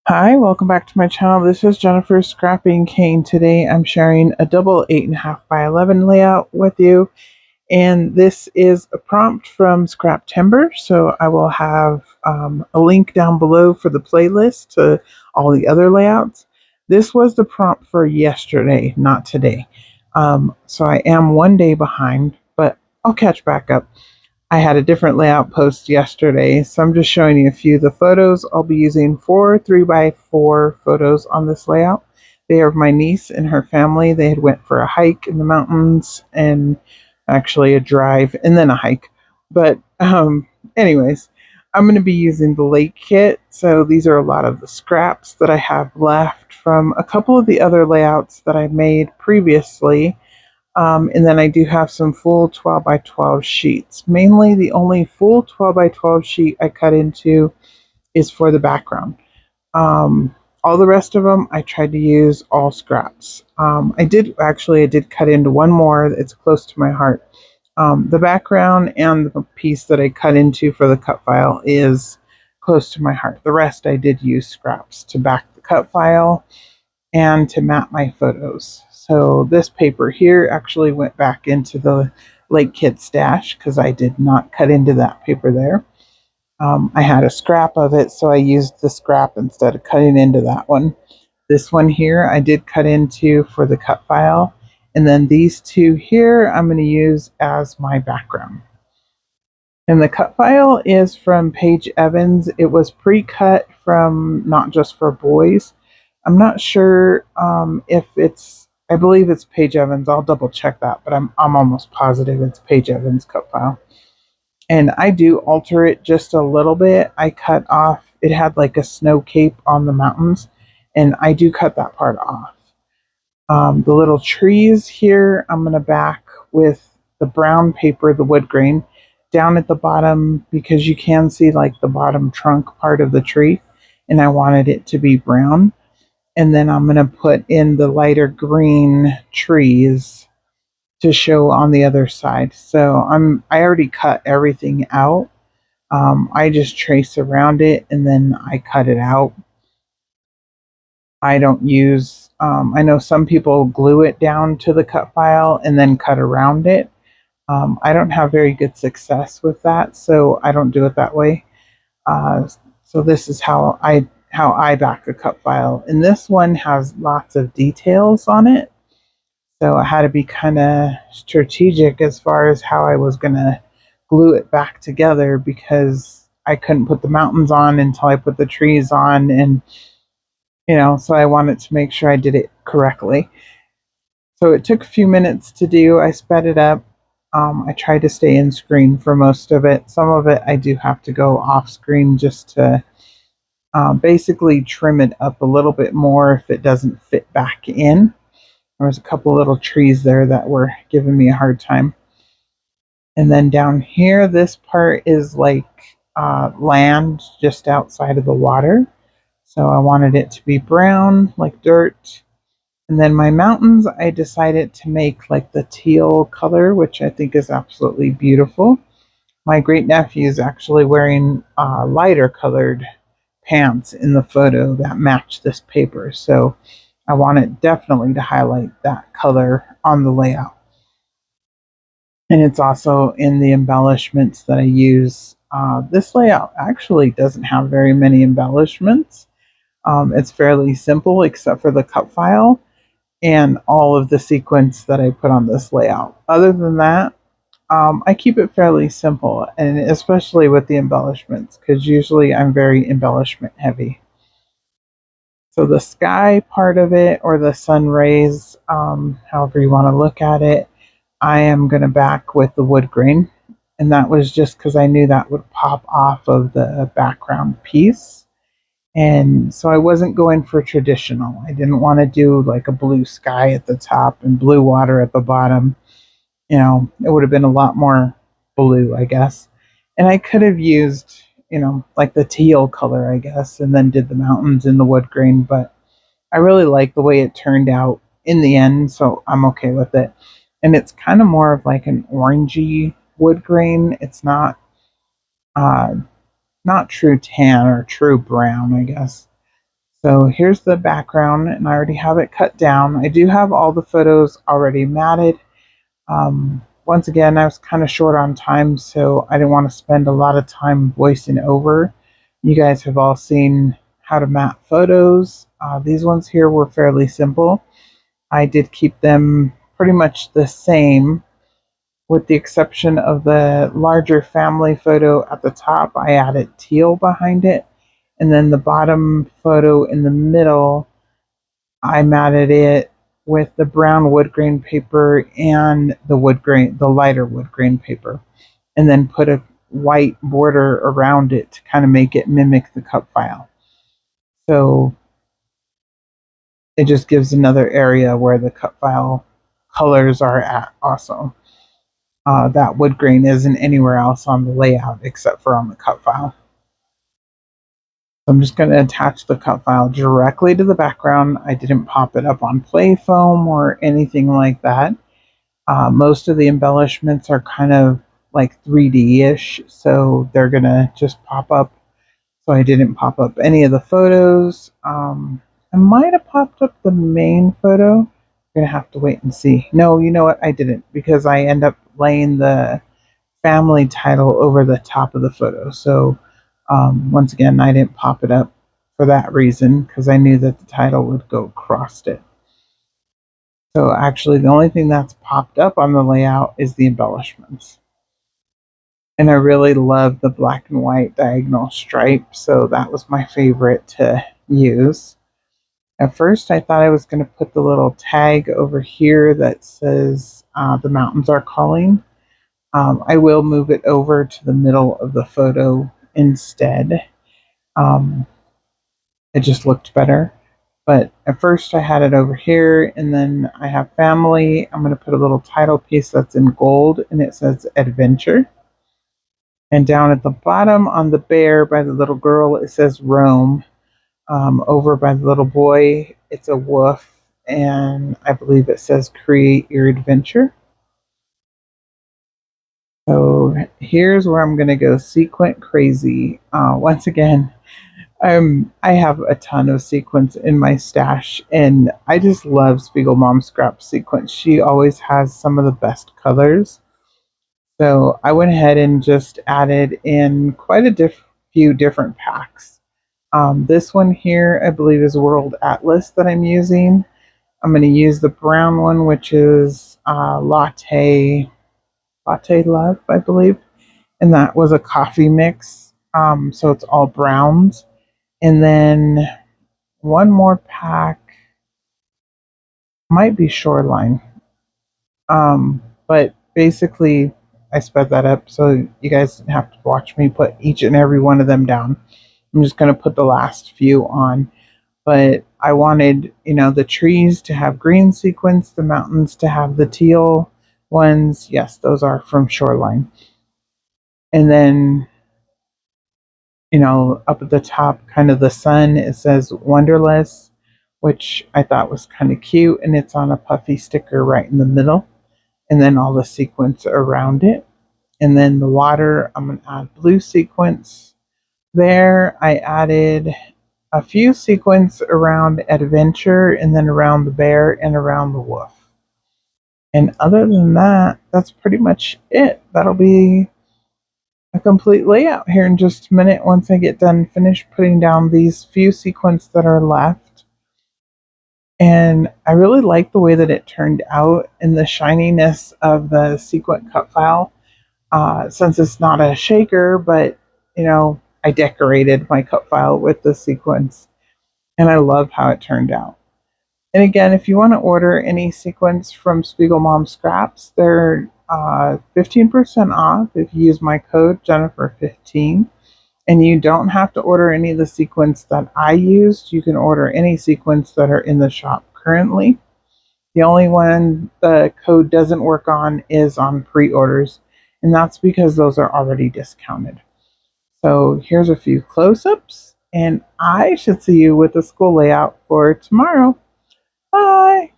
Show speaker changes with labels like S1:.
S1: Hi, welcome back to my channel. This is Jennifer Scrapping Cane. Today I'm sharing a double 8.5 by 11 layout with you. And this is a prompt from Scraptember. So I will have a link down below for the playlist to all the other layouts. This was the prompt for yesterday, not today. So I am one day behind, but I'll catch back up. I had a different layout post yesterday, so I'm just showing you a few of the photos. I'll be using 4 3x4 photos on this layout. They are of my niece and her family. They had went for a hike in the mountains and actually a drive and then a hike. But anyways, I'm going to be using the lake kit. So these are a lot of the scraps that I have left from a couple of the other layouts that I made previously, and then I do have some full 12 by 12 sheets. Mainly the only full 12 by 12 sheet I cut into is for the background. All the rest of them I tried to use all scraps. I did cut into one more. It's close to my heart. The background and the piece that I cut into for the cut file is close to my heart. The rest I did use scraps to back the cut file and to map my photos. So this paper here actually went back into the Lake Kit stash because I did not cut into that paper there. I had a scrap of it, so I used the scrap instead of cutting into that one. This one here I did cut into for the cut file. And then these two here I'm going to use as my background. And the cut file is from Paige Evans. It was pre-cut from Not Just for Boys. I'm not sure if it's, I believe it's Paige Evans. I'll double check that, but I'm almost positive it's Paige Evans cut file. And I do alter it just a little bit. I cut off, it had like a snow cape on the mountains, and I do cut that part off. The little trees here, I'm going to back with the brown paper, the wood grain, down at the bottom because you can see like the bottom trunk part of the tree, and I wanted it to be brown. And then I'm going to put in the lighter green trees to show on the other side. So I already cut everything out. I just trace around it and then I cut it out. I don't use, I know some people glue it down to the cut file and then cut around it. I don't have very good success with that, so I don't do it that way. So this is how I back the cut file. And this one has lots of details on it. So I had to be kind of strategic as far as how I was going to glue it back together because I couldn't put the mountains on until I put the trees on. And, so I wanted to make sure I did it correctly. So it took a few minutes to do. I sped it up. I tried to stay in screen for most of it. Some of it I do have to go off screen just to basically trim it up a little bit more if it doesn't fit back in. There was a couple little trees there that were giving me a hard time. And then down here, this part is like land just outside of the water. So I wanted it to be brown, like dirt. And then my mountains, I decided to make like the teal color, which I think is absolutely beautiful. My great nephew is actually wearing lighter colored pants in the photo that match this paper. So I wanted definitely to highlight that color on the layout. And it's also in the embellishments that I use. This layout actually doesn't have very many embellishments. It's fairly simple except for the cut file and all of the sequins that I put on this layout. Other than that, I keep it fairly simple, and especially with the embellishments, because usually I'm very embellishment heavy. So the sky part of it, or the sun rays, however you want to look at it, I am going to back with the wood grain. And that was just because I knew that would pop off of the background piece. And so I wasn't going for traditional. I didn't want to do like a blue sky at the top and blue water at the bottom. It would have been a lot more blue, I guess. And I could have used, like the teal color, I guess, and then did the mountains in the wood grain. But I really like the way it turned out in the end, so I'm okay with it. And it's kind of more of like an orangey wood grain. It's uh, not true tan or true brown, I guess. So here's the background, and I already have it cut down. I do have all the photos already matted. Once again, I was kind of short on time, so I didn't want to spend a lot of time voicing over. You guys have all seen how to mat photos. These ones here were fairly simple. I did keep them pretty much the same, with the exception of the larger family photo at the top. I added teal behind it, and then the bottom photo in the middle, I matted it with the brown wood grain paper and the lighter wood grain paper, and then put a white border around it to kind of make it mimic the cut file. So it just gives another area where the cut file colors are at also. That wood grain isn't anywhere else on the layout except for on the cut file. So I'm just going to attach the cut file directly to the background. I didn't pop it up on play foam or anything like that. Most of the embellishments are kind of like 3D-ish, so they're going to just pop up. So I didn't pop up any of the photos. I might have popped up the main photo. You're going to have to wait and see. No, you know what? I didn't, because I end up laying the family title over the top of the photo. So once again, I didn't pop it up for that reason, because I knew that the title would go across it. So actually, the only thing that's popped up on the layout is the embellishments. And I really love the black and white diagonal stripe, so that was my favorite to use. At first, I thought I was going to put the little tag over here that says the mountains are calling. I will move it over to the middle of the photo instead. It just looked better. But at first I had it over here, and then I have family. I'm going to put a little title piece that's in gold, and it says adventure. And down at the bottom on the bear by the little girl, it says Rome. Over by the little boy, it's a wolf, and I believe it says create your adventure. So here's where I'm going to go sequin crazy. Once again, I have a ton of sequins in my stash, and I just love Spiegelmom Scraps sequins. She always has some of the best colors. So I went ahead and just added in quite a few different packs. This one here, I believe, is World Atlas that I'm using. I'm going to use the brown one, which is Latte Love, I believe. And that was a coffee mix. So it's all browns. And then one more pack might be Shoreline. But basically, I sped that up so you guys didn't have to watch me put each and every one of them down. I'm just going to put the last few on. But I wanted, the trees to have green sequins, the mountains to have the teal ones. Yes, those are from Shoreline. And then, up at the top, kind of the sun, it says Wonderless, which I thought was kind of cute. And it's on a puffy sticker right in the middle. And then all the sequins around it. And then the water, I'm going to add blue sequins. There, I added a few sequins around adventure, and then around the bear and around the wolf. And other than that, that's pretty much it. That'll be a complete layout here in just a minute once I get done finished putting down these few sequins that are left. And I really like the way that it turned out and the shininess of the sequin cut file. Since it's not a shaker, but I decorated my cut file with the sequins, and I love how it turned out. And again, if you want to order any sequins from Spiegelmom Scraps, they're 15% off if you use my code Jennifer15. And you don't have to order any of the sequins that I used. You can order any sequins that are in the shop currently. The only one the code doesn't work on is on pre-orders, and that's because those are already discounted. So here's a few close-ups, and I should see you with the school layout for tomorrow. Bye!